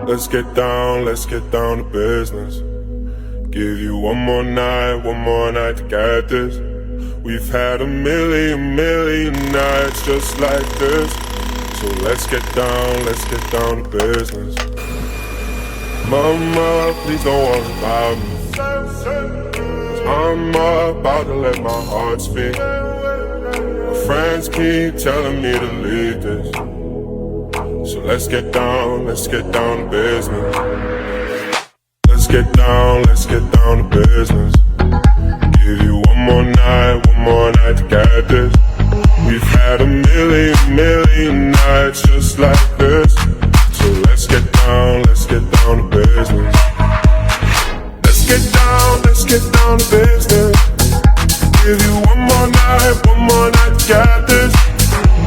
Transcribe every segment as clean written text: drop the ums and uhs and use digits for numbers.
let's get down to business. Give you one more night to get this. We've had a million nights just like this. So let's get down to business. Mama, please don't worry about me. I'm about to let my heart speak. My friends keep telling me to leave this. So let's get down to business. Let's get down to business. Give you one more night to get this. We've had a million nights just like this. So let's get down to business. Let's get down to business. Give you one more night to get this.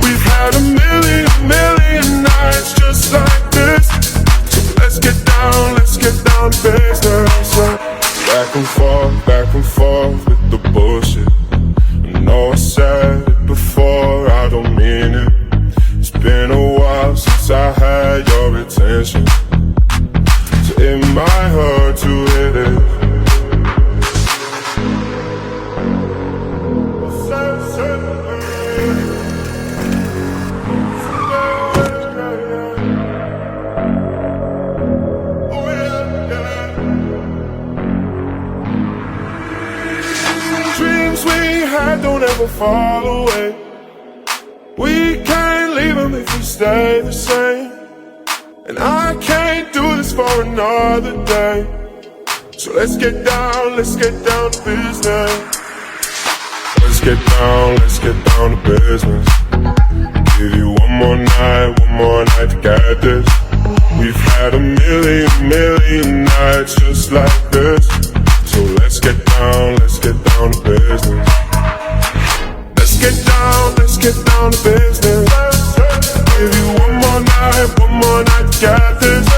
We've had a million nights just like this. So let's get down to business. Back and forth with the bullshit. I know I said it before, I don't mean it. It's been a while since I had your attention, so it might hurt to hit it. Dreams we had don't ever fall away. We can't leave them if we stay the same. And I can't do this for another day. So let's get down to business. Let's get down to business. Give you one more night to get this. We've had a million nights just like this. So let's get down to business. Let's get down to business. Give you one more night to get this.